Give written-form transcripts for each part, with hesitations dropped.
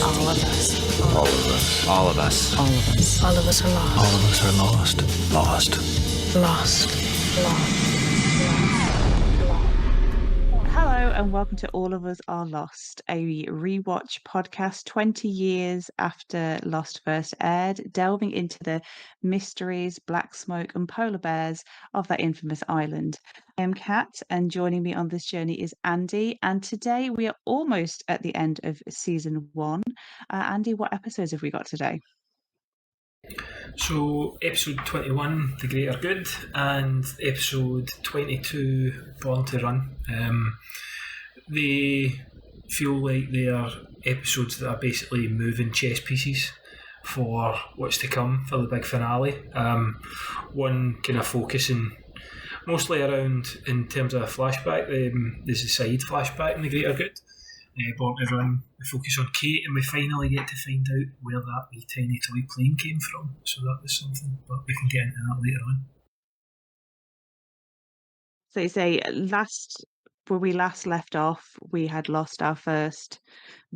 All of us. All of us. All of us. All of us. All of us are lost. All of us are lost. Lost. Lost. Hello and welcome to All of Us Are Lost, a Rewatch podcast 20 years after Lost first aired, delving into the mysteries, black smoke and polar bears of that infamous island. I am Kat, and joining me on this journey is Andy, and today we are almost at the end of season 1. Andy, what episodes have we got today? So, episode 21, The Greater Good, and episode 22, Born to Run. They feel like they are episodes that are basically moving chess pieces for what's to come for the big finale. One kind of focusing mostly around, in terms of a flashback, there's the Sayid flashback in The Greater Good. Born to Run, we focus on Kate, and we finally get to find out where that wee tiny toy plane came from. So that was something, but we can get into that later on. So you say where we last left off, we had lost our first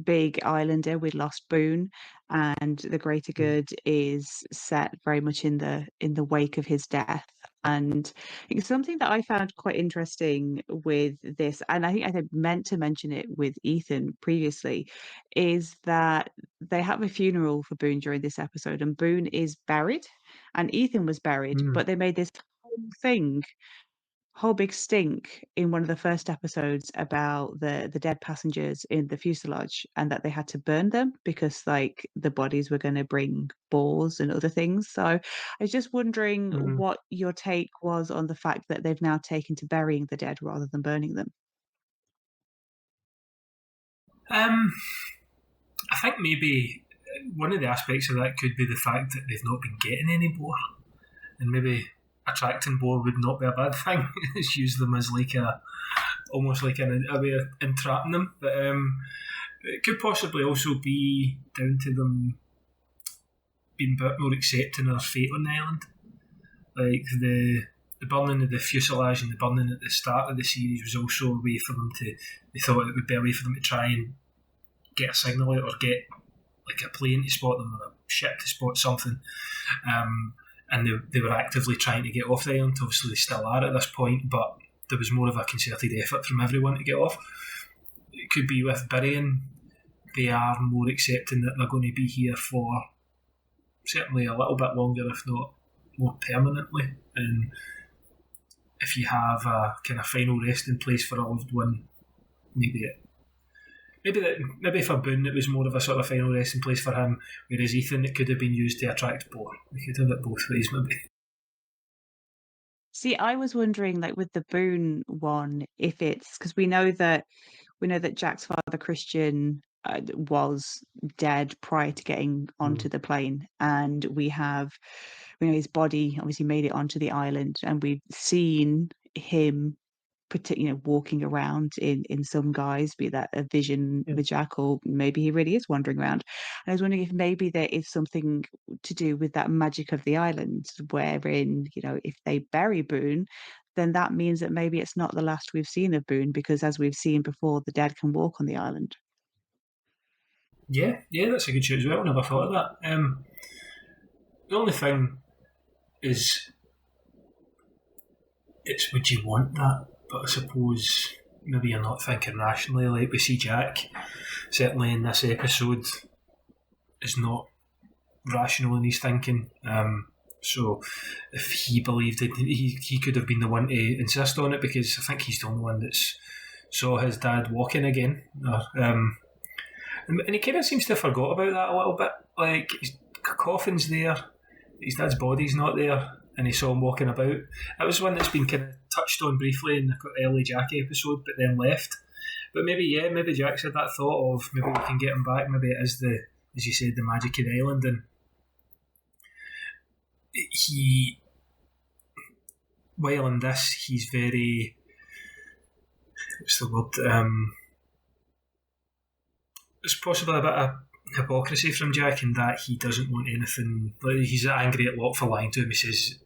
big islander. We'd lost Boone, and the greater good is set very much in the wake of his death. And it's something that I found quite interesting with this, and I think I meant to mention it with Ethan previously, is that they have a funeral for Boone during this episode, and Boone is buried, and Ethan was buried, but they made this whole big stink in one of the first episodes about the dead passengers in the fuselage, and that they had to burn them because like the bodies were going to bring balls and other things. So I was just wondering what your take was on the fact that they've now taken to burying the dead rather than burning them. I think maybe one of the aspects of that could be the fact that they've not been getting any more, and maybe attracting more would not be a bad thing. It's use them as like almost like a way of entrapping them. But it could possibly also be down to them being a bit more accepting of fate on the island. Like the burning of the fuselage and the burning at the start of the series was also a way for them they thought it would be a way for them to try and get a signal out or get like a plane to spot them or a ship to spot something. And they were actively trying to get off the island. Obviously they still are at this point, but there was more of a concerted effort from everyone to get off. It could be with burying, they are more accepting that they're going to be here for certainly a little bit longer, if not more permanently. And if you have a kind of final resting place for a loved one, maybe for Boone it was more of a sort of final resting place for him, whereas Ethan it could have been used to attract more. We could have it both ways maybe. See, I was wondering, like with the Boone one, if it's because we know that Jack's father Christian was dead prior to getting onto the plane, and we know his body obviously made it onto the island, and we've seen him walking around in some guise, be that a vision with Jack, or maybe he really is wandering around. And I was wondering if maybe there is something to do with that magic of the island, wherein, if they bury Boone, then that means that maybe it's not the last we've seen of Boone, because as we've seen before, the dead can walk on the island. Yeah, that's a good shout as well. I never thought of that. The only thing is, it's would you want that? But I suppose maybe you're not thinking rationally. Like we see Jack, certainly in this episode, is not rational in his thinking. So if he believed it, he could have been the one to insist on it, because I think he's the only one that's saw his dad walking again. And he kind of seems to have forgot about that a little bit. Like his coffin's there, his dad's body's not there, and he saw him walking about. That was one that's been kind of touched on briefly in the early Jack episode, but then left. But maybe Jack's had that thought of maybe we can get him back. Maybe it is as you said, the magic of the island, and while in this, he's very, what's the word? It's possibly a bit of hypocrisy from Jack in that he doesn't want anything. Like, he's angry at Locke for lying to him. He says,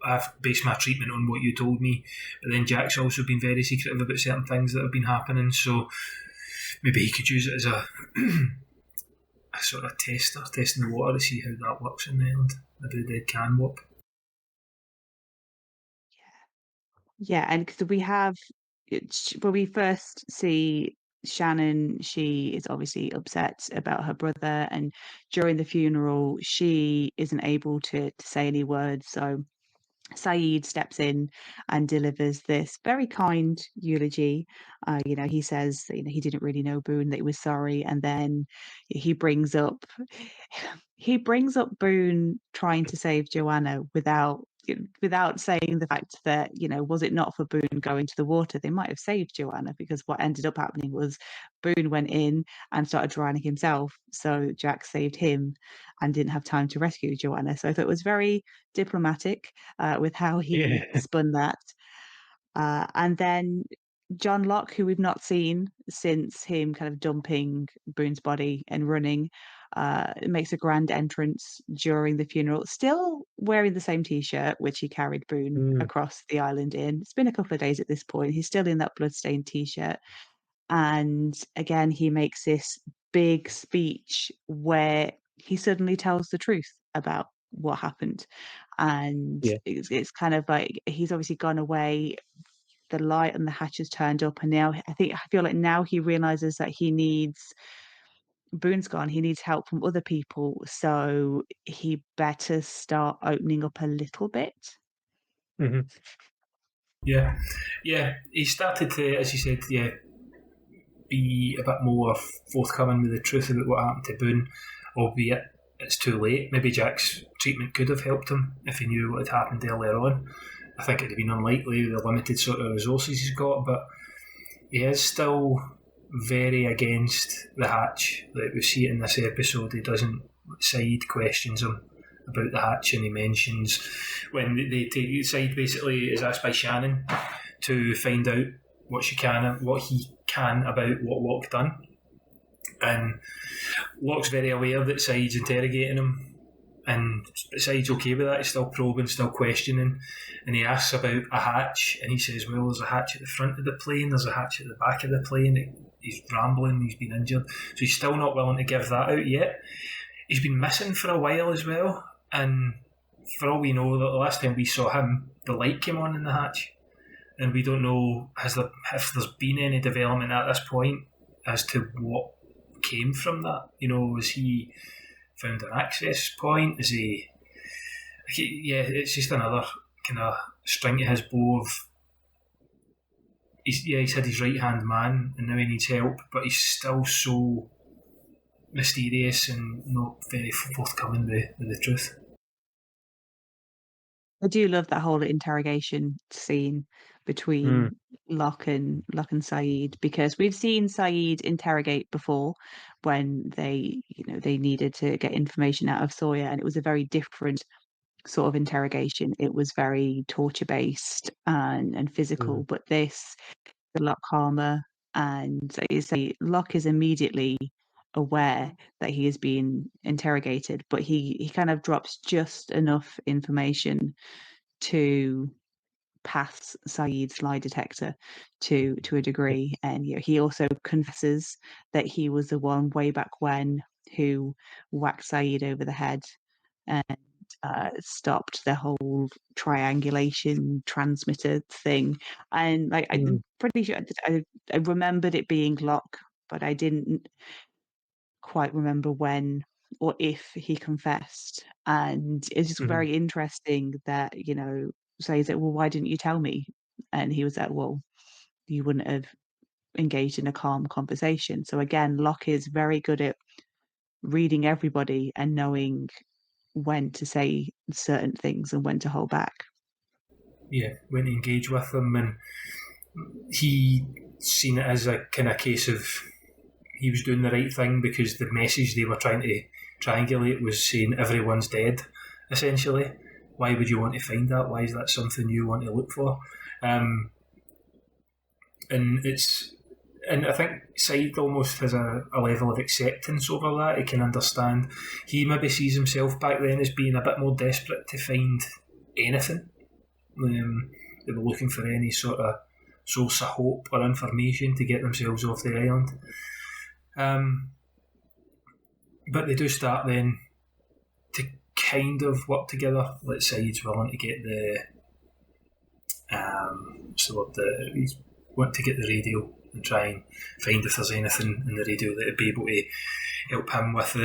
I've based my treatment on what you told me. But then Jack's also been very secretive about certain things that have been happening. So maybe he could use it as a sort of tester, testing the water to see how that works in the island. Maybe the dead can warp. Yeah, and because we have when we first see Shannon, she is obviously upset about her brother, and during the funeral, she isn't able to say any words. So Sayid steps in and delivers this very kind eulogy. He says that, he didn't really know Boone, that he was sorry, and then he brings up Boone trying to save Joanna without saying the fact that, was it not for Boone going to the water, they might have saved Joanna, because what ended up happening was Boone went in and started drowning himself. So Jack saved him and didn't have time to rescue Joanna. So I thought it was very diplomatic with how he Yeah. spun that. And then John Locke, who we've not seen since him kind of dumping Boone's body and running, makes a grand entrance during the funeral, still wearing the same T-shirt which he carried Boone across the island in. It's been a couple of days at this point. He's still in that bloodstained T-shirt. And again, he makes this big speech where he suddenly tells the truth about what happened. And Yeah. it's kind of like he's obviously gone away, the light and the hatch has turned up, and now I feel like now he realizes that Boone's gone, he needs help from other people, so he better start opening up a little bit. Mm-hmm. Yeah. He started to, as you said, be a bit more forthcoming with the truth about what happened to Boone, albeit it's too late. Maybe Jack's treatment could have helped him if he knew what had happened earlier on. I think it'd have been unlikely with the limited sort of resources he's got, but he is still very against the hatch. Like we see it in this episode, Sayid questions him about the hatch, and he mentions when they take Sayid basically is asked by Shannon to find out what he can about what Locke done, and Locke's very aware that Sayid's interrogating him, and Sayid's okay with that. He's still probing, still questioning, and he asks about a hatch, and he says, well, there's a hatch at the front of the plane, there's a hatch at the back of the plane. He's rambling, he's been injured, so he's still not willing to give that out yet. He's been missing for a while as well, and for all we know, the last time we saw him, the light came on in the hatch, and we don't know if there's been any development at this point as to what came from that. Was he found an access point? It's just another kind of string to his bow of he's had his right hand man and now he needs help, but he's still so mysterious and not very forthcoming with the truth. I do love that whole interrogation scene between Locke and Sayid, because we've seen Sayid interrogate before when they needed to get information out of Sawyer, and it was a very different sort of interrogation. It was very torture based and physical, but this is a lot calmer. And you say Locke is immediately aware that he is being interrogated, but he kind of drops just enough information to pass Sayid's lie detector to a degree. And he also confesses that he was the one way back when who whacked Sayid over the head and stopped the whole triangulation transmitter thing. And I'm pretty sure I remembered it being Locke, but I didn't quite remember when or if he confessed. And it's just very interesting that, says that, well, why didn't you tell me? And he was like, well, you wouldn't have engaged in a calm conversation. So again, Locke is very good at reading everybody and knowing when to say certain things and when to hold back. Yeah, when to engage with them, and he seen it as a kind of case of he was doing the right thing because the message they were trying to triangulate was saying everyone's dead, essentially. Why would you want to find that? Why is that something you want to look for? And I think Sayid almost has a level of acceptance over that. He can understand. He maybe sees himself back then as being a bit more desperate to find anything. They were looking for any sort of source of hope or information to get themselves off the island. But they do start then to kind of work together. Like Sayid's willing to get he's want to get the radio and try and find if there's anything in the radio that would be able to help him with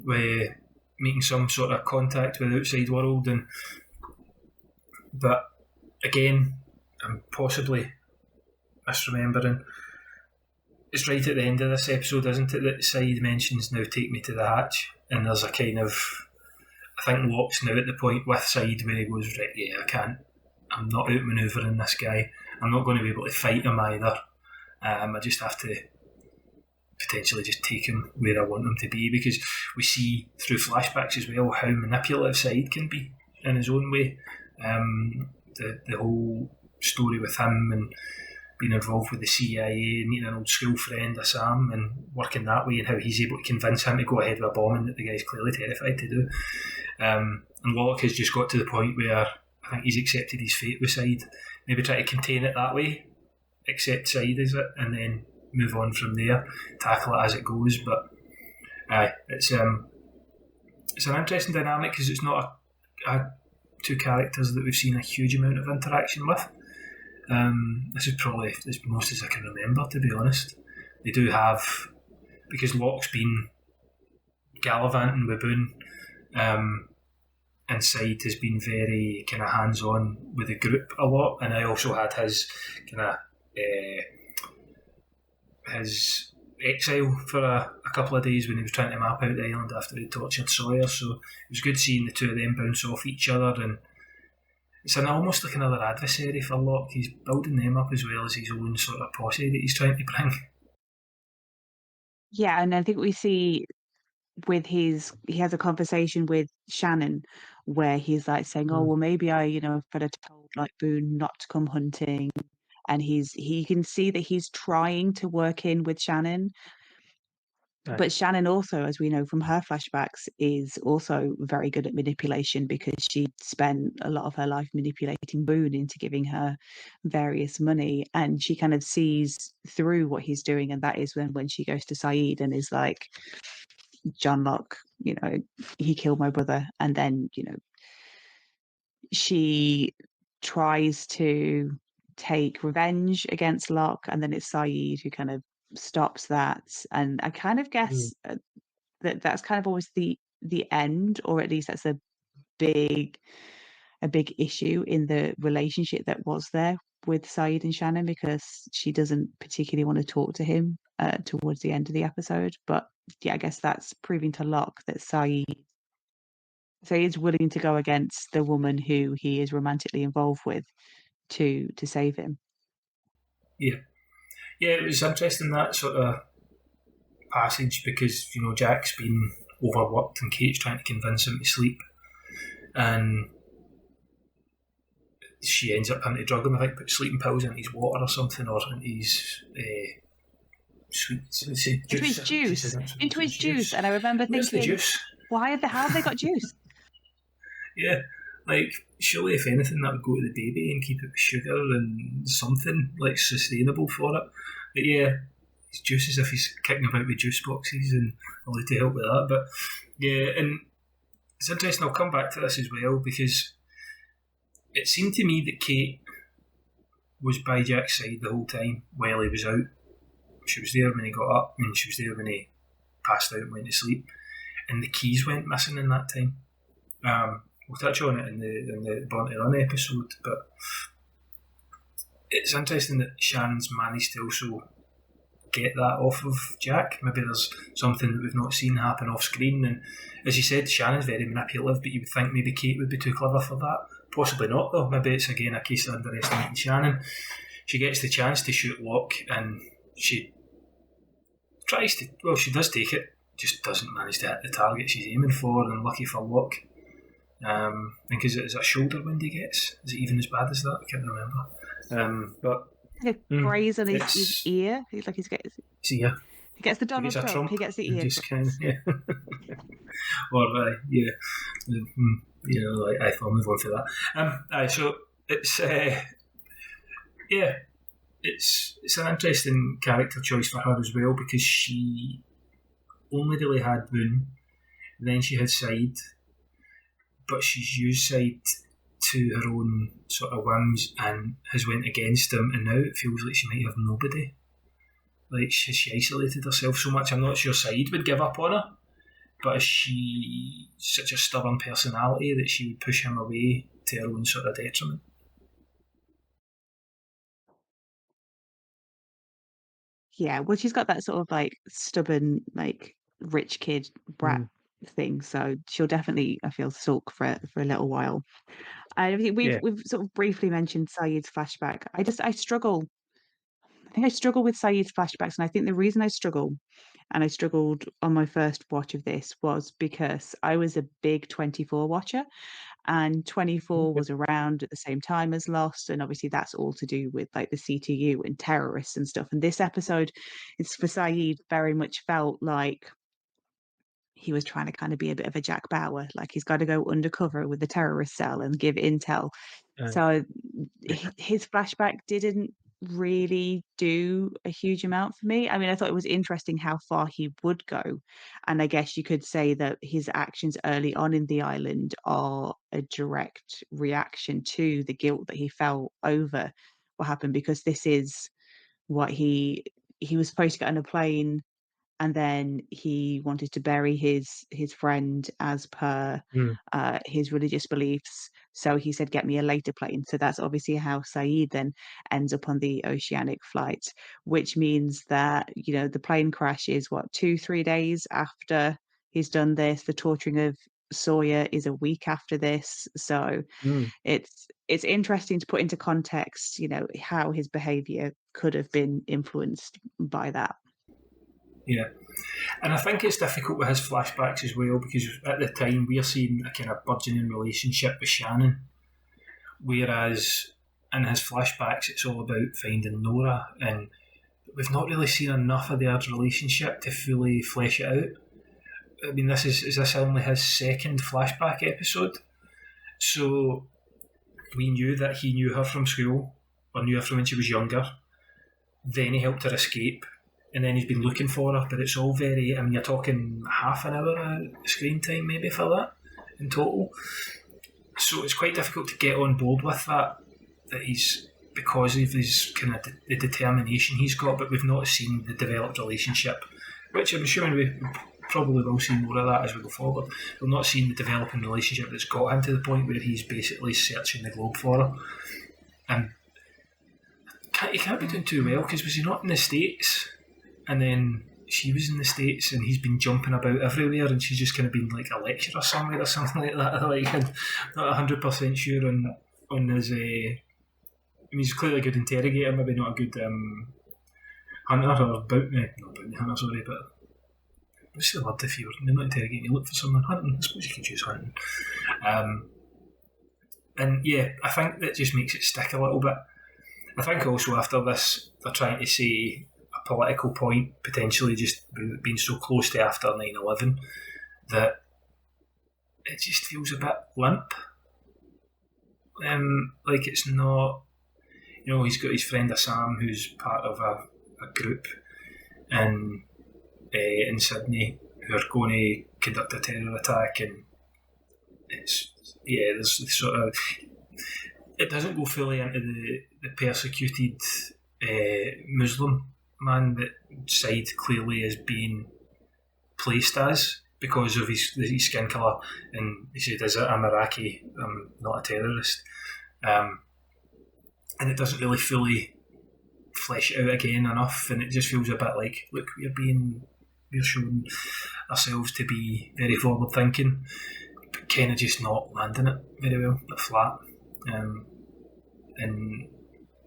with making some sort of contact with the outside world. But again, I'm possibly misremembering. It's right at the end of this episode, isn't it, that Sayid mentions, "Now take me to the hatch," and there's a kind of, I think Locke's now at the point with Sayid where he goes, right, yeah, I'm not outmanoeuvring this guy. I'm not going to be able to fight him either. I just have to potentially just take him where I want him to be, because we see through flashbacks as well how manipulative Sayid can be in his own way. The whole story with him and being involved with the CIA and meeting an old school friend, Assam, and working that way, and how he's able to convince him to go ahead with a bombing that the guy's clearly terrified to do. And Locke has just got to the point where I think he's accepted his fate with Sayid. Maybe try to contain it that way, accept Sayid as it, and then move on from there, tackle it as it goes. But it's an interesting dynamic, because it's not a two characters that we've seen a huge amount of interaction with. This is probably as most as I can remember, to be honest. They do have, because Locke's been gallivanting with Boone, and Sayid has been very kind of hands-on with the group a lot, and I also had his kind of his exile for a couple of days when he was trying to map out the island after he tortured Sawyer. So it was good seeing the two of them bounce off each other, and it's almost like another adversary for Locke. He's building them up as well as his own sort of posse that he's trying to bring. Yeah, and I think we see with he has a conversation with Shannon where he's like saying, "Oh, well, maybe I, better told like Boone not to come hunting," and he can see that he's trying to work in with Shannon. Right. But Shannon also, as we know from her flashbacks, is also very good at manipulation, because she spent a lot of her life manipulating Boone into giving her various money, and she kind of sees through what he's doing, and that is when she goes to Sayid and is like, "John Locke, he killed my brother," and then she tries to take revenge against Locke, and then it's Sayid who kind of stops that. And I kind of guess that's kind of always the end, or at least that's a big issue in the relationship that was there with Sayid and Shannon, because she doesn't particularly want to talk to him towards the end of the episode. But yeah, I guess that's proving to Locke that Sayid's willing to go against the woman who he is romantically involved with to save him. Yeah, it was interesting, that sort of passage, because Jack's been overworked and Kate's trying to convince him to sleep, and she ends up having to drug him, I think, put sleeping pills in his water or something, or in his into his juice. And I remember thinking, why the hell have they got juice? Yeah, like, surely if anything that would go to the baby and keep it with sugar and something like sustainable for it. But yeah, it's juice as if he's kicking about with juice boxes and all to help with that. But yeah, and it's interesting, I'll come back to this as well, because it seemed to me that Kate was by Jack's side the whole time while he was out. She was there when he got up, and she was there when he passed out and went to sleep, and the keys went missing in that time. We'll touch on it in the Born to Run episode, but it's interesting that Shannon's managed to also get that off of Jack. Maybe there's something that we've not seen happen off screen, and as you said, Shannon's very manipulative, but you would think maybe Kate would be too clever for that. Possibly not, though. Maybe it's again a case of underestimating Shannon. She gets the chance to shoot Locke, and she does take it, just doesn't manage to hit the target she's aiming for, and lucky for Locke. I think is it a shoulder wound he gets? Is it even as bad as that? I can't remember. But a graze on his ear. He's getting. See, yeah. He gets the Donald Trump. He gets the ear. Just kind of, yeah. Or yeah, I'll move on for that. So it's it's an interesting character choice for her as well, because she only really had Boone, then she had Sayid, but she's used Sayid to her own sort of whims and has went against him, and now it feels like she might have nobody. Like she isolated herself so much. I'm not sure Sayid would give up on her, but is she such a stubborn personality that she would push him away to her own sort of detriment? Yeah, well, she's got that sort of like stubborn, like rich kid brat thing, so she'll definitely, I feel, sulk for a little while. And I think we've sort of briefly mentioned Sayid's flashback. I struggle. I think I struggle with Sayid's flashbacks, and I think the reason I struggle, and I struggled on my first watch of this, was because I was a big 24 watcher, and 24 was around at the same time as Lost, and obviously that's all to do with like the CTU and terrorists and stuff. And this episode, it's for Sayid, very much felt like he was trying to kind of be a bit of a Jack Bauer, like he's got to go undercover with the terrorist cell and give intel. So his flashback didn't really do a huge amount for me. I mean, I thought it was interesting how far he would go. And I guess you could say that his actions early on in the island are a direct reaction to the guilt that he felt over what happened, because this is what he was supposed to get on a plane, and then he wanted to bury his friend as per his religious beliefs. So he said, "Get me a later plane." So that's obviously how Sayid then ends up on the Oceanic flight, which means that the plane crash is what 2-3 days after he's done this. The torturing of Sawyer is a week after this. So it's interesting to put into context, how his behavior could have been influenced by that. Yeah. And I think it's difficult with his flashbacks as well, because at the time we're seeing a kind of burgeoning relationship with Shannon, whereas in his flashbacks it's all about finding Nora, and we've not really seen enough of their relationship to fully flesh it out. I mean, is this only his second flashback episode? So we knew that he knew her from school, or knew her from when she was younger. Then he helped her escape, and then he's been looking for her, but it's all very, I mean, you're talking half an hour of screen time maybe for that in total. So it's quite difficult to get on board with that he's, because of his kind of the determination he's got, but we've not seen the developed relationship, which I'm assuming we probably will see more of that as we go forward. We've not seen the developing relationship that's got him to the point where he's basically searching the globe for her. And he can't be doing too well, because was he not in the States? And then she was in the States, and he's been jumping about everywhere, and she's just kind of been like a lecturer somewhere or something like that. Like, I'm not 100% sure on his. I mean, he's clearly a good interrogator, maybe not a good hunter or bounty hunter, sorry, but what's the word if you're not interrogating? You look for someone hunting. I suppose you can choose hunting. And yeah, I think that just makes it stick a little bit. I think also after this, they're trying to say a political point, potentially just being so close to after 9/11, that it just feels a bit limp. Like it's not, he's got his friend Assam, who's part of a group in Sydney who are going to conduct a terror attack, and there's sort of, it doesn't go fully into the persecuted Muslim man that Sayid clearly is being placed as because of his skin colour, and he said, I'm Iraqi, I'm not a terrorist, and it doesn't really fully flesh it out again enough, and it just feels a bit like, look, we're showing ourselves to be very forward thinking, but kind of just not landing it very well, but flat. And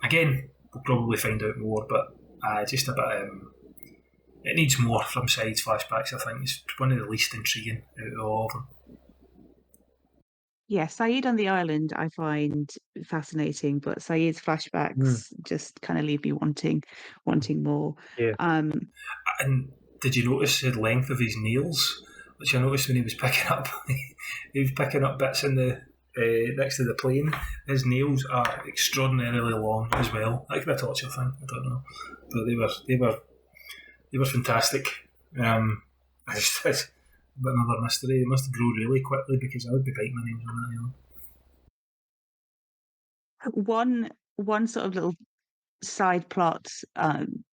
again, we'll probably find out more, but just a bit. It needs more from Sayid's flashbacks. I think it's one of the least intriguing out of all of them. Yeah, Sayid on the island I find fascinating, but Sayid's flashbacks just kind of leave me wanting more. Yeah. And did you notice the length of his nails? Which I noticed when he was picking up, he was picking up bits in the next to the plane. His nails are extraordinarily long as well. That could be a torture thing. I don't know, but they were fantastic. It's another mystery. They must grow really quickly because I would be biting my nails on that. One sort of little side plot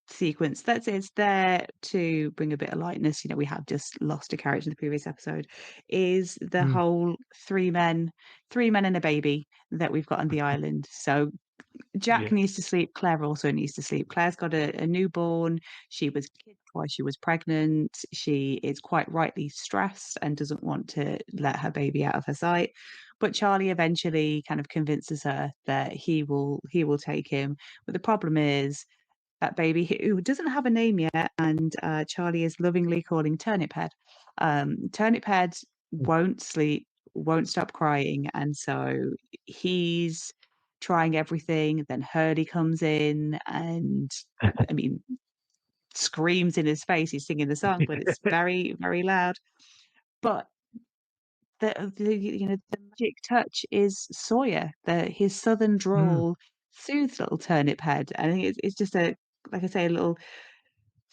sequence that is there to bring a bit of lightness. We have just lost a character in the previous episode. Is the whole three men and a baby that we've got on the island. So Jack needs to sleep. Claire also needs to sleep. Claire's got a newborn. She was kid while she was pregnant. She is quite rightly stressed and doesn't want to let her baby out of her sight. But Charlie eventually kind of convinces her that he will take him. But the problem is that baby who doesn't have a name yet, and Charlie is lovingly calling Turnip Head. Turnip Head won't sleep, won't stop crying, and so he's trying everything. Then Hurley comes in and I mean screams in his face. He's singing the song, but it's very, very loud. But the magic touch is Sawyer. His southern drawl soothes little Turnip Head. I think it's just like I say, a little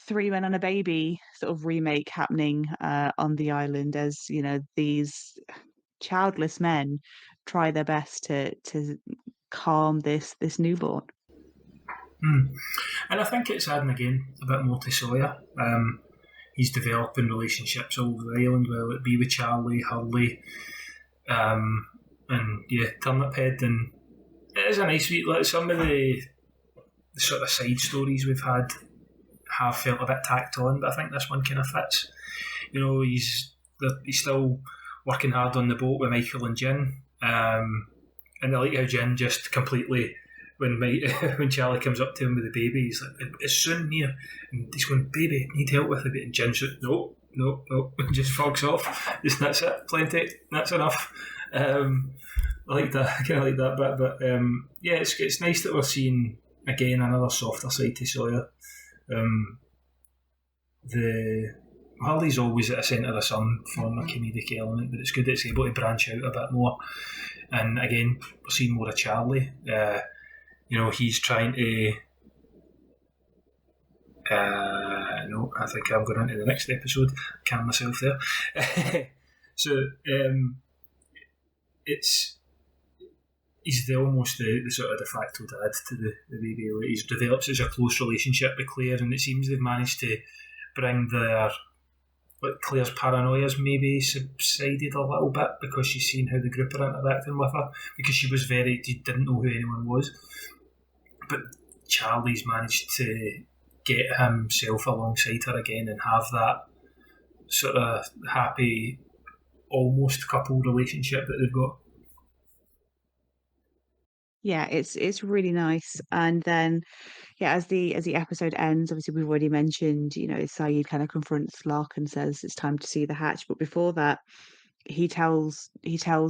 Three Men and a Baby sort of remake happening on the island, as these childless men try their best to calm this newborn. And I think it's adding again a bit more to Sawyer. He's developing relationships all over the island, whether it be with Charlie, Hurley, and Turnip Head. And it is a nice week. Like some of the sort of side stories we've had have felt a bit tacked on, but I think this one kind of fits. He's still working hard on the boat with Michael and Jen, and I like how Jen just completely, when Charlie comes up to him with the baby, he's like, "It's soon here," and he's going, "Baby, need help with it," and Jen's like, no, and just fogs off. That's it, plenty, that's enough. I like that, I kind of like that bit, but it's nice that we're seeing again another softer side to Sawyer. Harley's always at the centre of the sun from a comedic element, but it's good that it's able to branch out a bit more. And again, we're seeing more of Charlie. He's trying to. No, I think I'm going into the next episode. Calm myself there. So he's almost the sort of de facto dad to the baby. He's developed such a close relationship with Claire, and it seems they've managed to bring Claire's paranoia's maybe subsided a little bit because she's seen how the group are interacting with her, because she didn't know who anyone was. But Charlie's managed to get himself alongside her again and have that sort of happy, almost couple relationship that they've got. Yeah, it's really nice. And then as the episode ends, obviously we've already mentioned, Sayid kind of confronts Locke and says it's time to see the hatch. But before that, he tells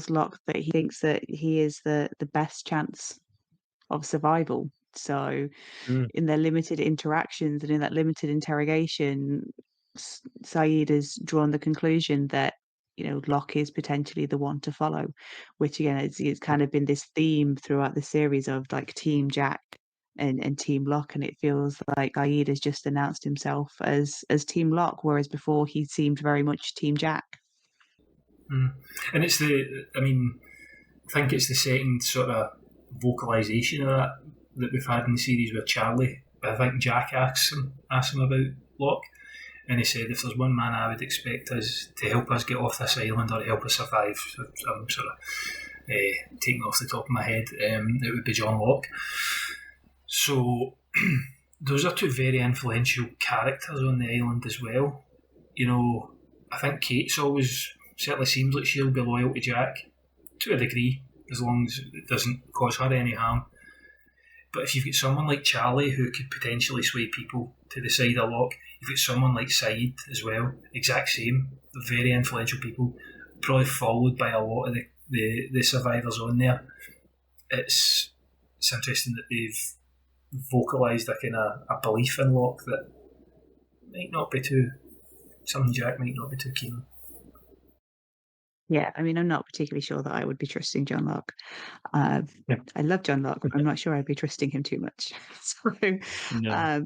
Locke that he thinks that he is the best chance of survival. So in their limited interactions and in that limited interrogation, Sayid has drawn the conclusion that Locke is potentially the one to follow, which again it's kind of been this theme throughout the series of like Team Jack and Team Locke, and it feels like Sayid has just announced himself as Team Locke, whereas before he seemed very much Team Jack. And it's I think it's the second sort of vocalisation of that we've had in the series with Charlie. I think Jack asks him about Locke, and he said, if there's one man I would expect us to help us get off this island or to help us survive, so I'm sort of taking off the top of my head, it would be John Locke. So those are two very influential characters on the island as well. I think Kate's always certainly seems like she'll be loyal to Jack to a degree, as long as it doesn't cause her any harm. But if you've got someone like Charlie who could potentially sway people to the side of Locke, you've got someone like Sayid as well, exact same, very influential people, probably followed by a lot of the survivors on there. It's interesting that they've vocalised a kind of a belief in Locke that might not be something Jack might not be too keen on. Yeah, I mean, I'm not particularly sure that I would be trusting John Locke. Yeah. I love John Locke, but I'm not sure I'd be trusting him too much. So, No.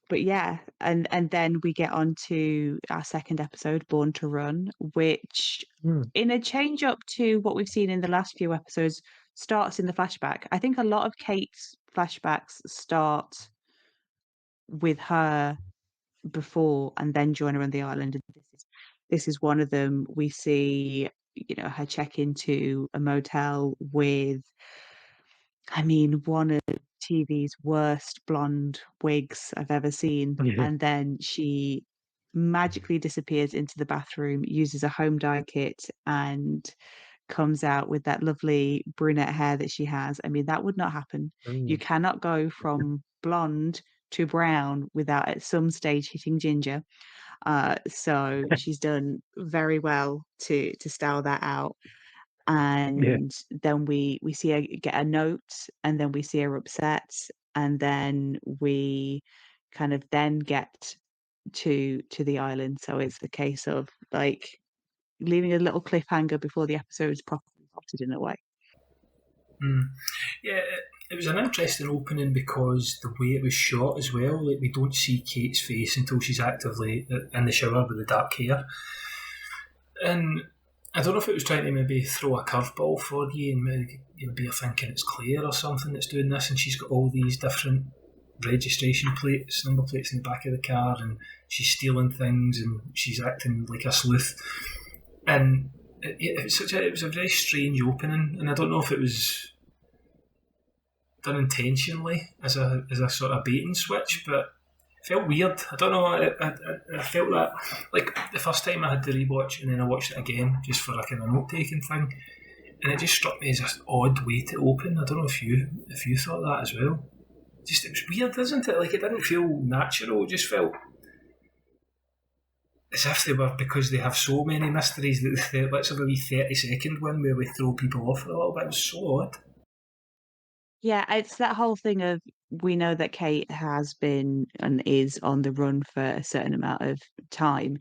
but yeah, and then we get on to our second episode, Born to Run, which, Mm. in a change up to what we've seen in the last few episodes, starts in the flashback. I think a lot of Kate's flashbacks start with her before and then join her on the island. And this is one of them. We see, her check into a motel with, I mean, one of TV's worst blonde wigs I've ever seen. Mhm. And then she magically disappears into the bathroom, uses a home dye kit, and comes out with that lovely brunette hair that she has. I mean, that would not happen. You Mm. cannot go from blonde to brown without at some stage hitting ginger. So she's done very well to style that out. Yeah. And then we see her get a note, and then we see her upset, and then we kind of then get to the island. So it's the case of like leaving a little cliffhanger before the episode is properly plotted in a way. Yeah, it was an interesting opening because the way it was shot as well. Like, we don't see Kate's face until she's actively in the shower with the dark hair, and I don't know if it was trying to maybe throw a curveball for you, and maybe you're thinking it's Claire or something that's doing this, and she's got all these different registration plates, number plates in the back of the car, and she's stealing things, and she's acting like a sleuth, and it was a very strange opening, and I don't know if it was done intentionally as a sort of bait and switch, but it felt weird. I don't know. I felt that, like, the first time I had to rewatch, and then I watched it again just for a kind of note taking thing, and it just struck me as an odd way to open. I don't know if you thought that as well. Just, it was weird, isn't it? Like, it didn't feel natural. It just felt as if they were, because they have so many mysteries, that let's have a wee 30-second one where we throw people off a little bit. It was so odd. Yeah, it's that whole thing of, we know that Kate has been and is on the run for a certain amount of time.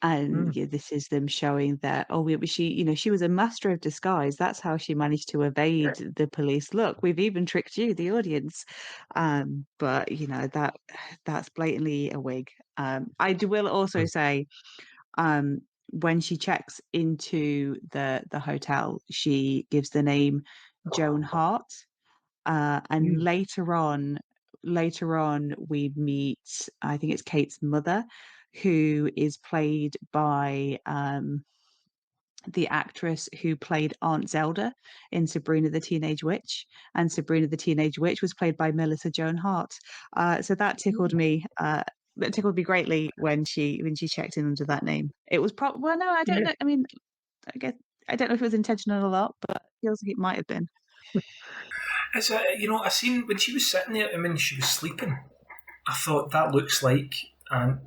And yeah, this is them showing that, she was a master of disguise. That's how she managed to evade the police. Look, we've even tricked you, the audience. But that's blatantly a wig. Will also say, when she checks into the hotel, she gives the name Joan Hart. And later on we meet, I think it's Kate's mother, who is played by the actress who played Aunt Zelda in Sabrina the Teenage Witch, and Sabrina the Teenage Witch was played by Melissa Joan Hart. So that tickled me. That tickled me greatly when she checked in under that name. It was well, no, I don't know. I mean, I guess I don't know if it was intentional or not, but it feels like it might have been. It's I seen when she was sitting there. I mean, she was sleeping. I thought that looks like Aunt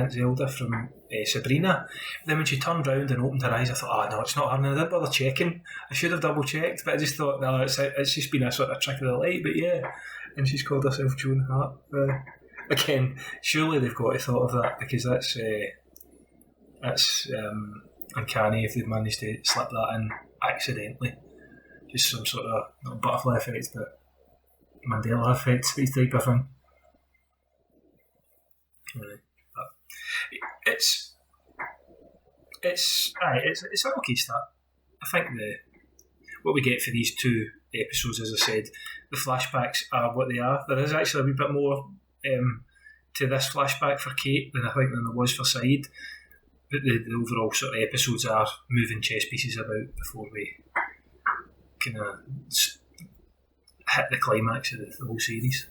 Zelda from Sabrina. Then when she turned round and opened her eyes, I thought, oh no, it's not her. And I didn't bother checking. I should have double checked, but I just thought, no, it's just been a sort of trick of the light. But yeah, and she's called herself Joan Hart. Again, surely they've got to thought of that, because that's uncanny if they've managed to slip that in accidentally. Just some sort of, not butterfly effect, but Mandela effect, these type of thing. But it's an okay start. I think what we get for these two episodes, as I said, the flashbacks are what they are. There is actually a wee bit more to this flashback for Kate than there was for Sayid. But the overall sort of episodes are moving chess pieces about before we kind of hit the climax of the whole series.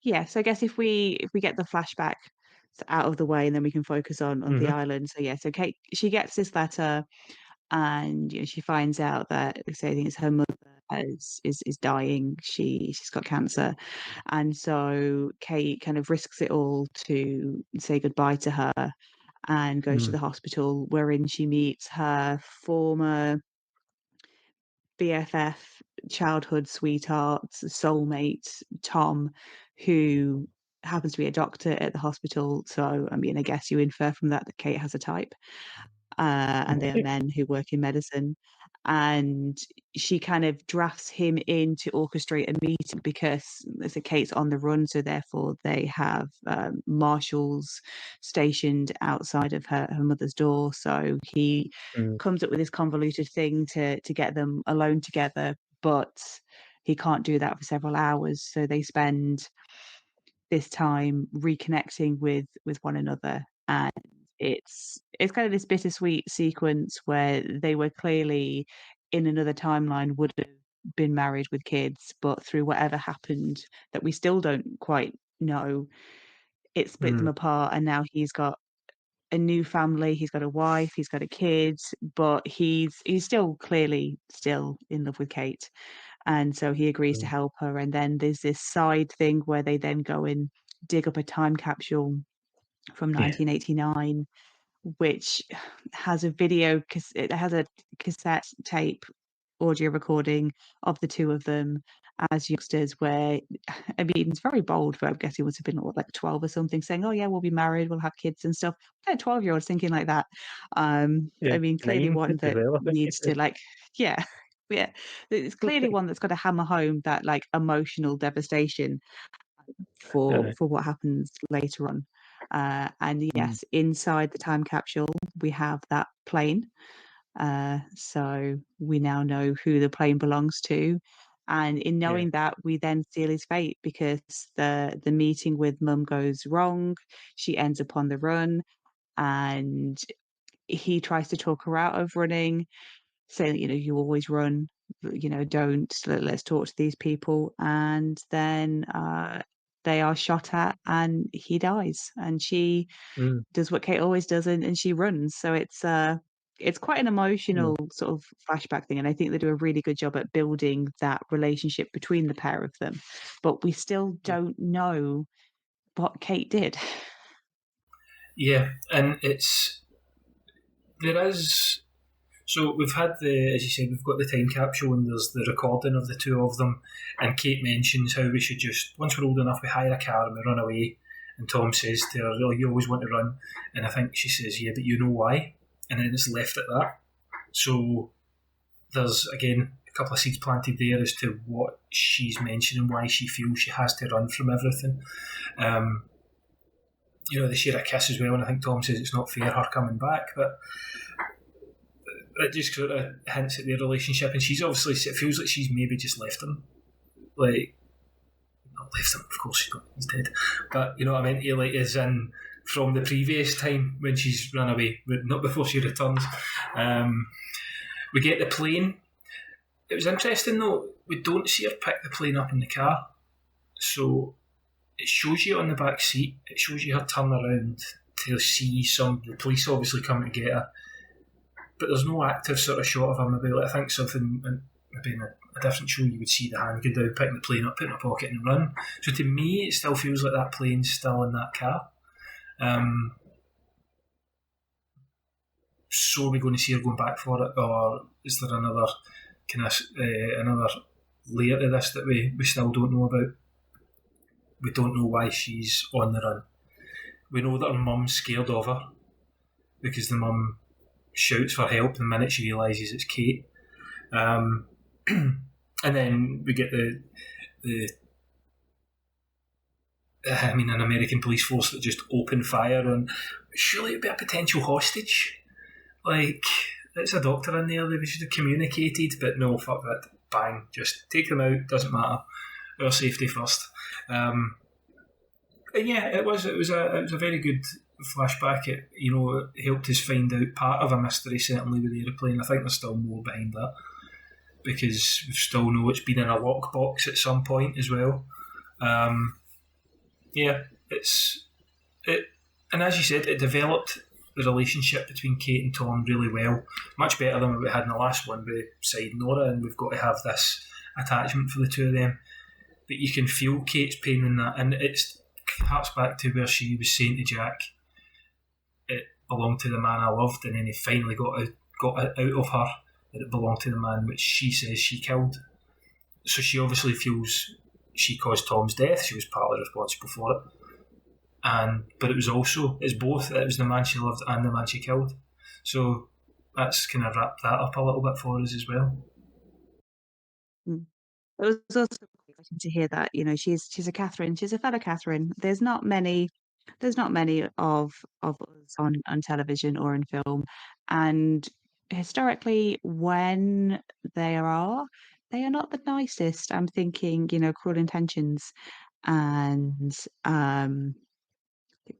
Yeah, so I guess if we get the flashback out of the way, and then we can focus on the island. So yeah, so Kate, she gets this letter, and she finds out that, I think it's her mother is dying. She's got cancer, and so Kate kind of risks it all to say goodbye to her, and goes to the hospital, wherein she meets her former BFF, childhood sweetheart, soulmate, Tom, who happens to be a doctor at the hospital. So, I mean, I guess you infer from that Kate has a type. and they are men who work in medicine. And she kind of drafts him in to orchestrate a meeting because there's a Kate's on the run, so therefore they have marshals stationed outside of her mother's door. So he comes up with this convoluted thing to get them alone together, but he can't do that for several hours. So they spend this time reconnecting with one another, and it's kind of this bittersweet sequence where they were clearly in another timeline would have been married with kids, but through whatever happened that we still don't quite know, it split them apart, and now he's got a new family, he's got a wife, he's got a kid, but he's still clearly still in love with Kate. And so he agrees to help her. And then there's this side thing where they then go and dig up a time capsule from 1989, which has a video, it has a cassette tape audio recording of the two of them as youngsters, where, I mean, it's very bold, but I'm guessing it must have been like 12 or something, saying, oh yeah, we'll be married, we'll have kids and stuff. 12-year-olds thinking like that. I mean, clearly one that needs to yeah, yeah. It's clearly one that's got to hammer home that like emotional devastation for what happens later on. And yes, inside the time capsule, we have that plane. So we now know who the plane belongs to. And in knowing that, we then seal his fate, because the meeting with Mum goes wrong. She ends up on the run, and he tries to talk her out of running, saying, you always run, don't, let's talk to these people. And then they are shot at and he dies. And she does what Kate always does, and she runs. So it's quite an emotional sort of flashback thing, and I think they do a really good job at building that relationship between the pair of them. But we still don't know what Kate did. Yeah, and so we've had as you said, we've got the time capsule, and there's the recording of the two of them, and Kate mentions how we should just, once we're old enough, we hire a car and we run away. And Tom says to her, oh, you always want to run. And I think she says, yeah, but you know why? And then it's left at that. So there's, again, a couple of seeds planted there as to what she's mentioning, why she feels she has to run from everything. They share a kiss as well, and I think Tom says it's not fair her coming back, but it just sort of hints at their relationship, and she's obviously, it feels like she's maybe just left him. Like, not left him, of course, he's dead. But, you know what I mean? He like is in from the previous time when she's run away, not before she returns. We get the plane. It was interesting though, we don't see her pick the plane up in the car. So it shows you on the back seat, it shows you her turn around to see the police obviously coming to get her. But there's no active sort of shot of her. Maybe I think something, maybe in a different show you would see the hand go down, picking the plane up, put it in her pocket and run. So to me it still feels like that plane's still in that car. So are we going to see her going back for it, or is there another kind of another layer to this that we still don't know about? We don't know why she's on the run. We know that her mum's scared of her because the mum shouts for help the minute she realises it's Kate. And then we get an American police force that just open fire on. Surely it'd be a potential hostage. Like, it's a doctor in there, they should have communicated, but no, fuck that. Bang, just take them out, doesn't matter. Our safety first. And yeah, it was a very good flashback. It helped us find out part of a mystery, certainly with the aeroplane. I think there's still more behind that, because we still know it's been in a lockbox at some point as well. And as you said, it developed the relationship between Kate and Tom really well, much better than what we had in the last one with Sayid and Nora, and we've got to have this attachment for the two of them. But you can feel Kate's pain in that, and it harks back to where she was saying to Jack, it belonged to the man I loved, and then he finally got it out of her that it belonged to the man which she says she killed. So she obviously feels she caused Tom's death, she was partly responsible for it. But it was both, it was the man she loved and the man she killed. So that's kind of wrapped that up a little bit for us as well. It was also exciting to hear that, she's a Catherine, she's a fellow Catherine. There's not many of us on television or in film, and historically, when they are not the nicest. I'm thinking, Cruel Intentions and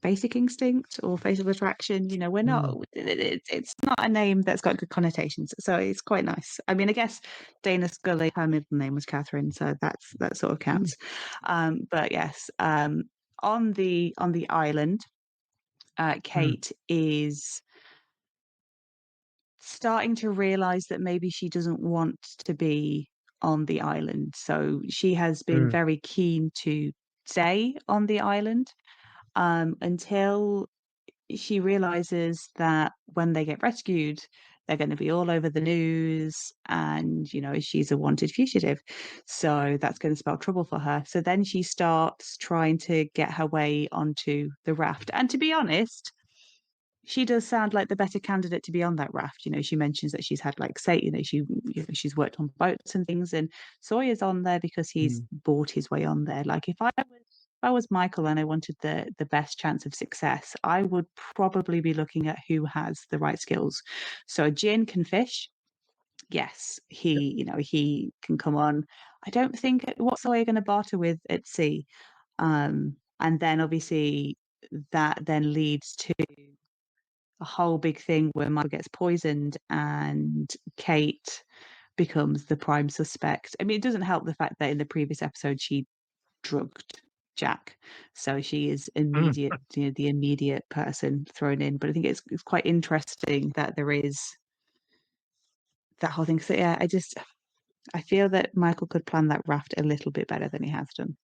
Basic Instinct or Fatal Attraction. We're not. It's not a name that's got good connotations, so it's quite nice. I mean, I guess Dana Scully, her middle name was Catherine, so that sort of counts. But yes, on the island, Kate is starting to realize that maybe she doesn't want to be on the island. So she has been very keen to stay on the island until she realizes that when they get rescued, they're going to be all over the news, and she's a wanted fugitive, so that's going to spell trouble for her. So then she starts trying to get her way onto the raft, and to be honest, she does sound like the better candidate to be on that raft. She mentions that she's had like say, she's worked on boats and things, and Sawyer's on there because he's bought his way on there. Like if I was Michael and I wanted the best chance of success, I would probably be looking at who has the right skills. So Jin can fish. Yes, he can come on. I don't think what's Sawyer going to barter with at sea. And then obviously that then leads to a whole big thing where Michael gets poisoned and Kate becomes the prime suspect. I mean, it doesn't help the fact that in the previous episode she drugged Jack, so she is immediate, the immediate person thrown in. But I think it's quite interesting that there is that whole thing. So yeah, I feel that Michael could plan that raft a little bit better than he has done.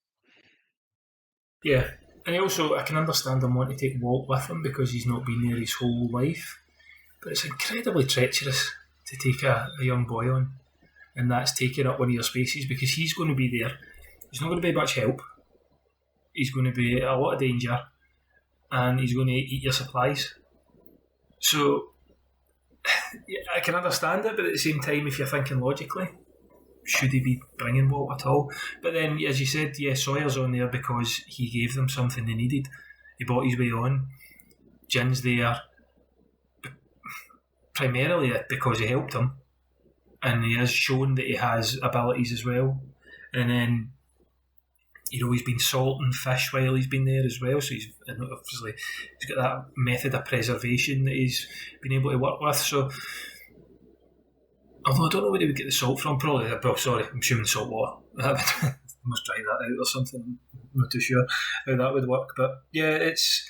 Yeah, and I can understand him wanting to take Walt with him because he's not been there his whole life. But it's incredibly treacherous to take a young boy on, and that's taking up one of your spaces because he's going to be there. He's not going to be much help. He's going to be a lot of danger, and he's going to eat your supplies. So I can understand it, but at the same time, if you're thinking logically, should he be bringing Walt at all? But then, as you said, yeah, Sawyer's on there because he gave them something they needed. He bought his way on. Jin's there primarily because he helped him, and he has shown that he has abilities as well. And then, he's been salting fish while he's been there as well, so he's got that method of preservation that he's been able to work with. So, although I don't know where he would get the salt from, probably, I'm assuming salt water. Must dry that out or something. I'm not too sure how that would work. But yeah, it's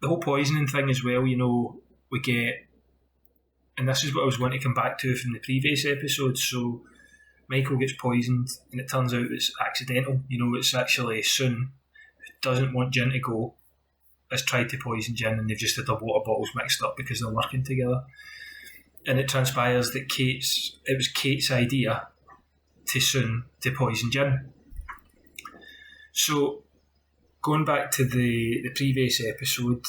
the whole poisoning thing as well, we get, and this is what I was wanting to come back to from the previous episode. So Michael gets poisoned, and it turns out it's accidental. It's actually Sun, who doesn't want Jin to go, has tried to poison Jin, and they've just had their water bottles mixed up because they're working together. And it transpires that it was Kate's idea to Sun to poison Jin. So, going back to the previous episode,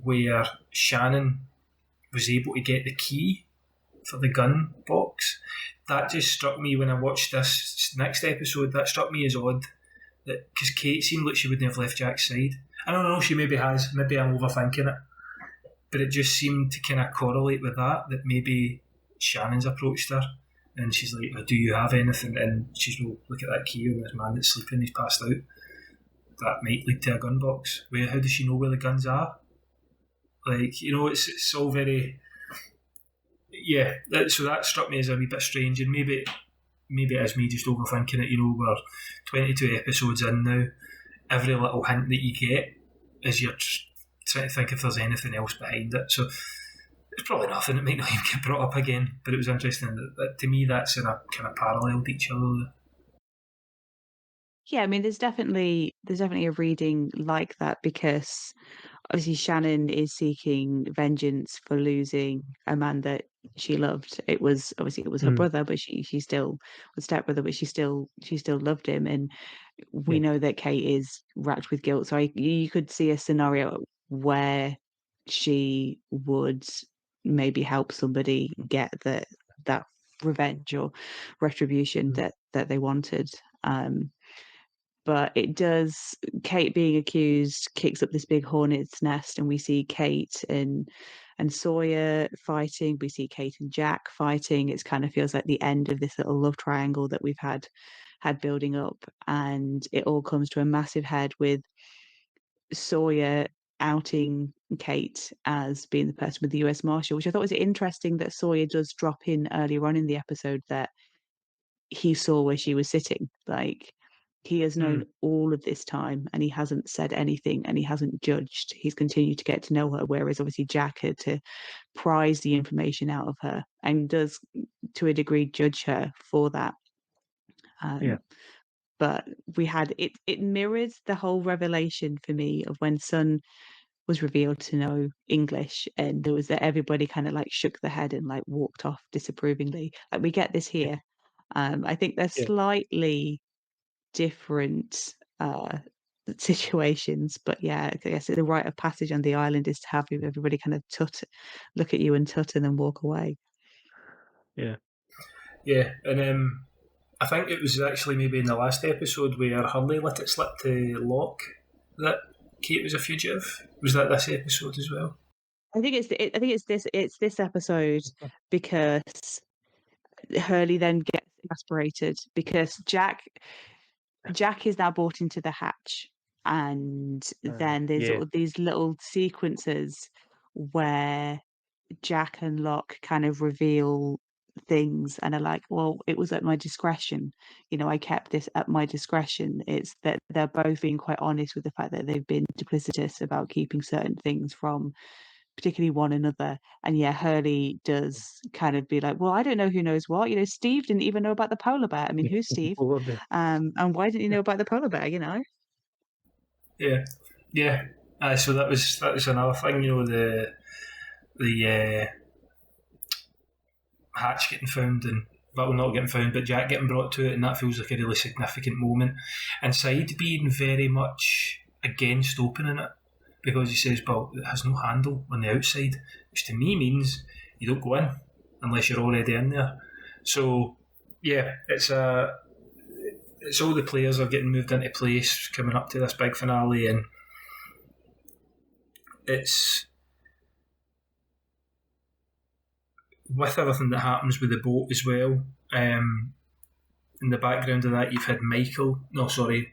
where Shannon was able to get the key for the gun box, that just struck me when I watched this next episode. That struck me as odd, that because Kate seemed like she wouldn't have left Jack's side. I don't know, she maybe has. Maybe I'm overthinking it. But it just seemed to kind of correlate with that maybe Shannon's approached her and she's like, oh, do you have anything? And she's like, look at that key on this man that's sleeping, he's passed out. That might lead to a gun box. How does she know where the guns are? It's all very... Yeah, so that struck me as a wee bit strange, and maybe it is me just overthinking it. We're 22 episodes in now. Every little hint that you get is you're trying to think if there's anything else behind it. So it's probably nothing. It might not even get brought up again. But it was interesting that to me that's in a kind of parallel to each other. Yeah, I mean, there's definitely a reading like that because obviously Shannon is seeking vengeance for losing a man that she loved. It was her brother, but she still was stepbrother, but she still loved him, and we know that Kate is racked with guilt. So you could see a scenario where she would maybe help somebody get that revenge or retribution that they wanted. But it does, Kate being accused kicks up this big hornet's nest, and we see Kate and Sawyer fighting. We see Kate and Jack fighting. It kind of feels like the end of this little love triangle that we've had building up, and it all comes to a massive head with Sawyer outing Kate as being the person with the US Marshal, which I thought was interesting that Sawyer does drop in earlier on in the episode that he saw where she was sitting. Like, he has known all of this time and he hasn't said anything and he hasn't judged. He's continued to get to know her, whereas obviously Jack had to prize the information out of her and does, to a degree, judge her for that. But we had it mirrored the whole revelation for me of when Sun was revealed to know English, and there was that everybody kind of like shook their head and like walked off disapprovingly. Like, we get this here. I think they're slightly different situations, but yeah, I guess the rite of passage on the island is to have everybody kind of look at you and tut and then walk away. Yeah, and I think it was actually maybe in the last episode where Hurley let it slip to Locke that Kate was a fugitive. Was that this episode as well? I think it's this episode, because Hurley then gets exasperated because Jack is now brought into the hatch, and then there's all these little sequences where Jack and Locke kind of reveal things and are like, well, it was at my discretion. I kept this at my discretion. It's that they're both being quite honest with the fact that they've been duplicitous about keeping certain things from particularly one another. And yeah, Hurley does kind of be like, well, I don't know who knows what. Steve didn't even know about the polar bear. I mean, who's Steve? And why didn't you know about the polar bear? Yeah. So that was another thing. The hatch getting found, and not getting found, but Jack getting brought to it, and that feels like a really significant moment. And Sayid being very much against opening it, because he says, well, it has no handle on the outside, which to me means you don't go in unless you're already in there. So yeah, it's all the players are getting moved into place coming up to this big finale, and it's with everything that happens with the boat as well. In the background of that, you've had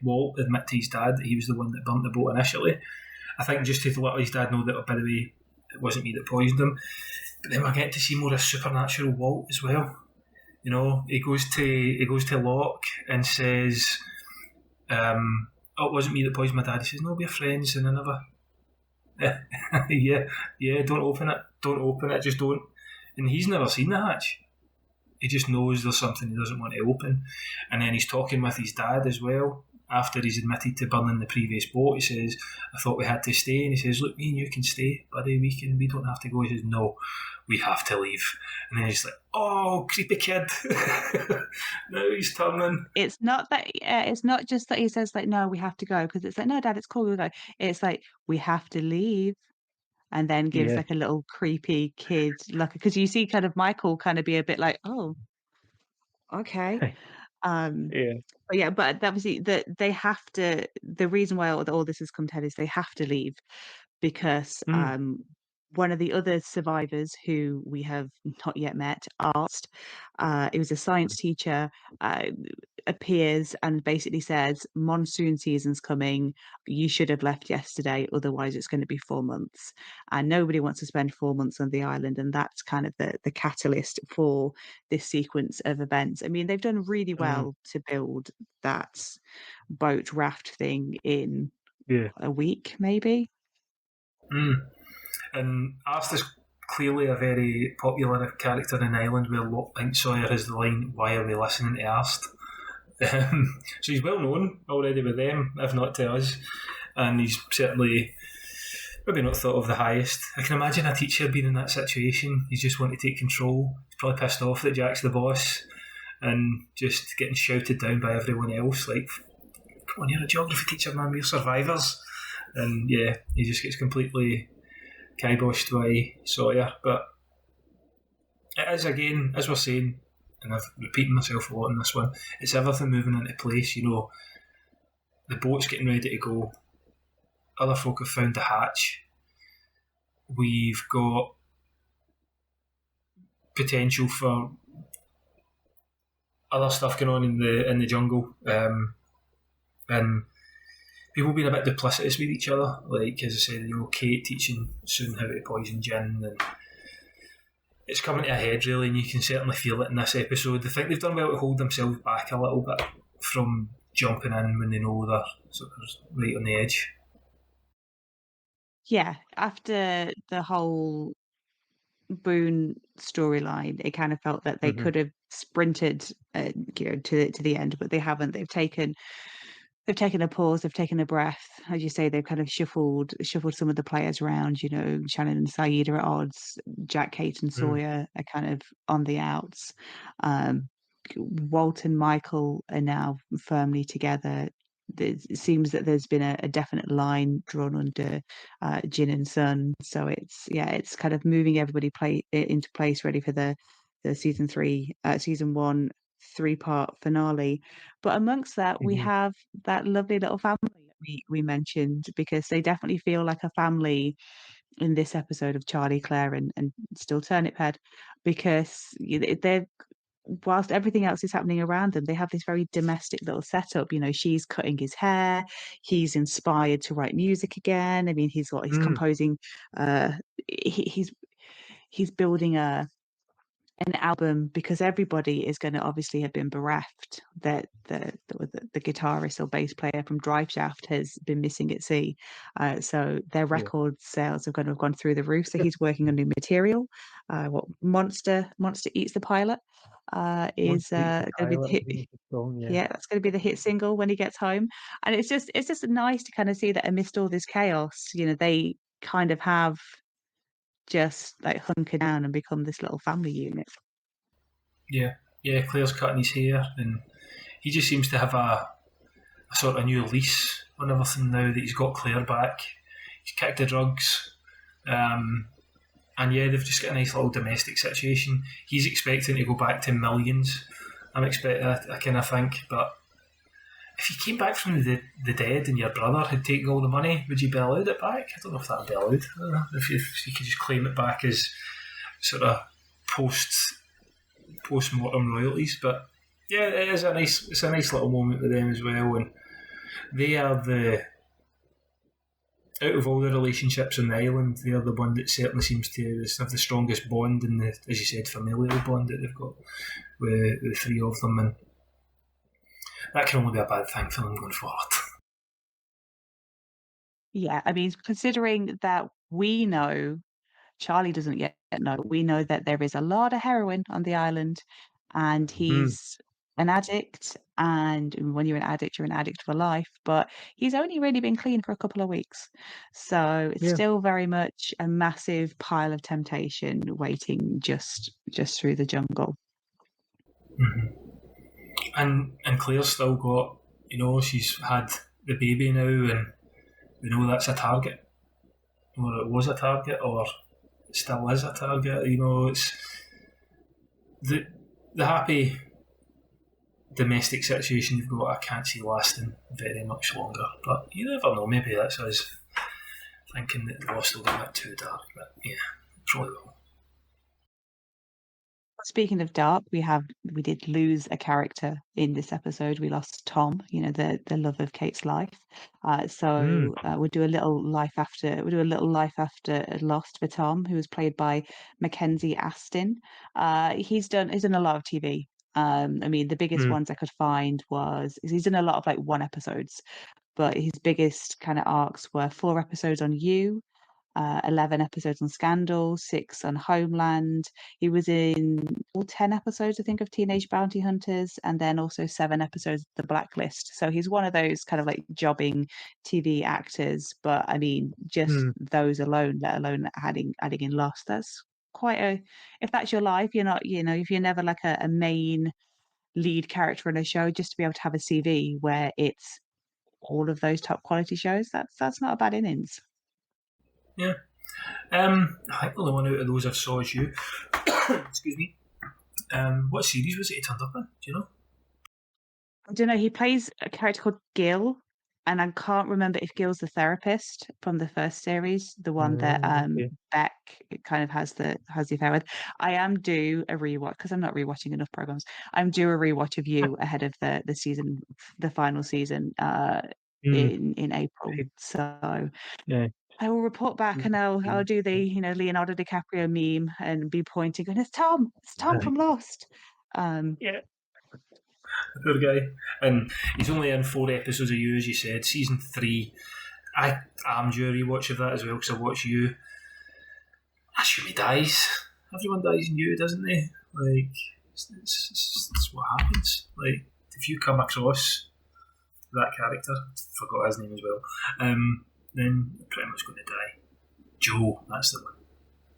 Walt admit to his dad that he was the one that burnt the boat initially. I think just to let his dad know that, oh, by the way, it wasn't me that poisoned him. But then we're getting to see more of supernatural Walt as well. He goes to Locke and says, oh, it wasn't me that poisoned my dad. He says, no, we're friends, and I never... yeah, don't open it, just don't. And he's never seen the hatch. He just knows there's something he doesn't want to open. And then he's talking with his dad as well. After he's admitted to burning the previous boat, he says, I thought we had to stay. And he says, look, me and you can stay, buddy. We don't have to go. He says, no, we have to leave. And then he's like, oh, creepy kid. Now he's turning. It's not just that he says, like, no, we have to go. Because it's like, no, Dad, it's cool. We'll go. It's like, we have to leave. And then gives like a little creepy kid look. Because you see kind of Michael kind of be a bit like, oh, okay. But obviously they have to. The reason why all this has come to head is they have to leave because one of the other survivors who we have not yet met asked. It was a science teacher. Appears and basically says, monsoon season's coming, you should have left yesterday, otherwise it's going to be 4 months, and nobody wants to spend 4 months on the island, and that's kind of the catalyst for this sequence of events. I mean, they've done really well to build that boat raft thing in a week maybe. And Arthur's clearly a very popular character in Ireland, where Locke Sawyer has the line, why are we listening to Arst? So he's well known already with them, if not to us, and he's certainly maybe not thought of the highest. I can imagine a teacher being in that situation. He's just wanting to take control. He's probably pissed off that Jack's the boss and just getting shouted down by everyone else, like, come on, you're a geography teacher, man, we're survivors. And yeah, he just gets completely kiboshed by Sawyer. But it is, again, as we're saying, and I've repeated myself a lot in this one, it's everything moving into place. The boat's getting ready to go. Other folk have found the hatch. We've got potential for other stuff going on in the jungle, and people being a bit duplicitous with each other. Like, as I said, Kate teaching Soon how to poison gin, and it's coming to a head, really, and you can certainly feel it in this episode. I think they've done well to hold themselves back a little bit from jumping in when they know they're sort of right on the edge. Yeah, after the whole Boone storyline, it kind of felt that they could have sprinted, to the end, but they haven't. They've taken a pause, they've taken a breath. As you say, they've kind of shuffled some of the players around. Shannon and Sayid are at odds. Jack, Kate, and Sawyer are kind of on the outs. Walt and Michael are now firmly together. It seems that there's been a definite line drawn under Jin and Sun. So it's kind of moving everybody into place, ready for the season 1 3-part finale. But amongst that, we have that lovely little family that we mentioned, because they definitely feel like a family in this episode of Charlie, Claire, and still Turnip Head, because they're, whilst everything else is happening around them, they have this very domestic little setup. She's cutting his hair, he's inspired to write music again. I mean, he's composing, he's building an album, because everybody is going to obviously have been bereft that the guitarist or bass player from Drive Shaft has been missing at sea. So their record sales are going to have gone through the roof. So he's working on new material. What Monster Eats the Pilot is going to be the hit. Yeah, that's going to be the hit single when he gets home. And it's just nice to kind of see that amidst all this chaos, they kind of have just like hunker down and become this little family unit. Yeah, Claire's cutting his hair, and he just seems to have a sort of new lease on everything now that he's got Claire back. He's kicked the drugs, and they've just got a nice little domestic situation. He's expecting to go back to millions. I kind of think, but if you came back from the dead and your brother had taken all the money, would you be allowed it back? I don't know if that would be allowed. I don't know if you could just claim it back as sort of post-mortem royalties. But yeah, it's a nice little moment with them as well, and they are out of all the relationships on the island, they are the one that certainly seems to have the strongest bond, and as you said, familial bond that they've got with the three of them, and that can only be a bad thing for them going forward. Yeah, I mean, considering that we know, Charlie doesn't yet know, we know that there is a lot of heroin on the island, and he's an addict, and when you're an addict for life, but he's only really been clean for a couple of weeks. So it's still very much a massive pile of temptation waiting just through the jungle. Mm-hmm. And Claire's still got, she's had the baby now, and we know that's a target, or it was a target, or it still is a target. It's the happy domestic situation you've got. I can't see lasting very much longer, but you never know. Maybe that's us thinking that the lost will be a bit too dark, but yeah, probably will. Speaking of dark, we did lose a character in this episode. We lost Tom, the love of Kate's life. We'll do a little life after Lost for Tom, who was played by Mackenzie Astin. He's done a lot of TV. I mean, the biggest ones I could find he's done a lot of like one episodes, but his biggest kind of arcs were 4 episodes on You, 11 episodes on Scandal, 6 on Homeland. He was in all 10 episodes, I think, of Teenage Bounty Hunters, and then also 7 episodes of The Blacklist. So he's one of those kind of like jobbing TV actors. But I mean, just those alone, let alone adding in Lost, that's quite if that's your life, you're not, if you're never like a main lead character in a show, just to be able to have a CV where it's all of those top quality shows, that's not a bad innings. Yeah, I think the only one out of those I saw is you. Excuse me. What series was it he turned up in? Do you know? I don't know. He plays a character called Gil, and I can't remember if Gil's the therapist from the first series, the one that Okay. Beck kind of has the affair with. I am due a rewatch because I'm not rewatching enough programs. I'm due a rewatch of you ahead of the season, the final season, in April. So Yeah. I will report back and I'll do the Leonardo DiCaprio meme and be pointing and it's Tom from Lost. Yeah. Poor guy. And he's only in 4 episodes of you, as you said. Season 3. I'm due a rewatch of that as well because I watch you. I assume he dies. Everyone dies in you, doesn't they? Like, it's what happens. Like, if you come across that character, forgot his name as well, then you're pretty much going to die. Joe, that's the one.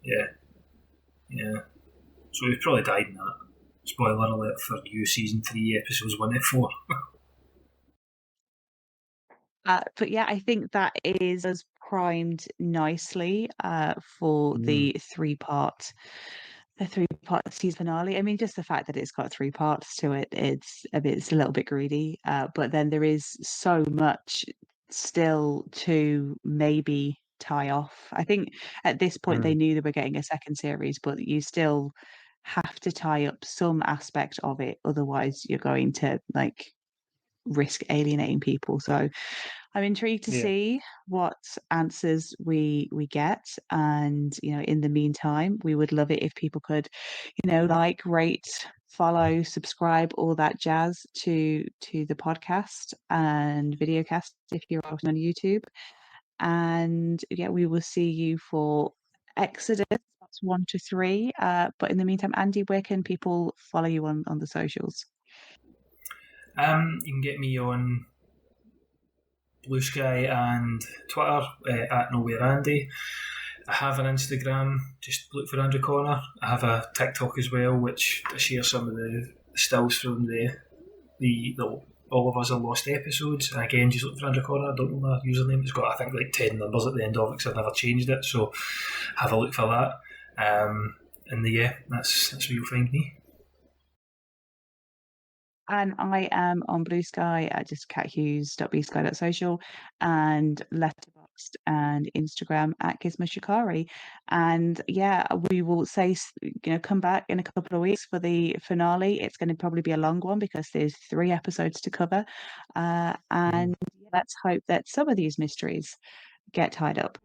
Yeah. So he's probably died in that. Spoiler alert for you, season 3, episodes 1 to 4. But yeah, I think that is us primed nicely for the three-part season finale. I mean, just the fact that it's got 3 parts to it, it's a little bit greedy. But then there is so much still to maybe tie off. I think at this point they knew they were getting a second series, but you still have to tie up some aspect of it, otherwise you're going to risk alienating people. So I'm intrigued to see what answers we get, and in the meantime, we would love it if people could, rate, follow, subscribe, all that jazz to the podcast and videocast if you're watching on YouTube. And yeah, we will see you for Exodus. That's 1 to 3. But in the meantime, Andy, where can people follow you on the socials? You can get me on Blue Sky and Twitter at Nowhere Andy. I have an Instagram, just look for Andrew Connor. I have a TikTok as well, which I share some of the stills from the All of Us Are Lost episodes. And again, just look for Andrew Connor. I don't know my username. It's got, I think, like 10 numbers at the end of it because I've never changed it. So have a look for that. And yeah, that's where you'll find me. And I am on Blue Sky at just cathughes.bsky.social and Letterboxd and Instagram at Gizmo And yeah, we will say, come back in a couple of weeks for the finale. It's going to probably be a long one because there's 3 episodes to cover. And let's hope that some of these mysteries get tied up.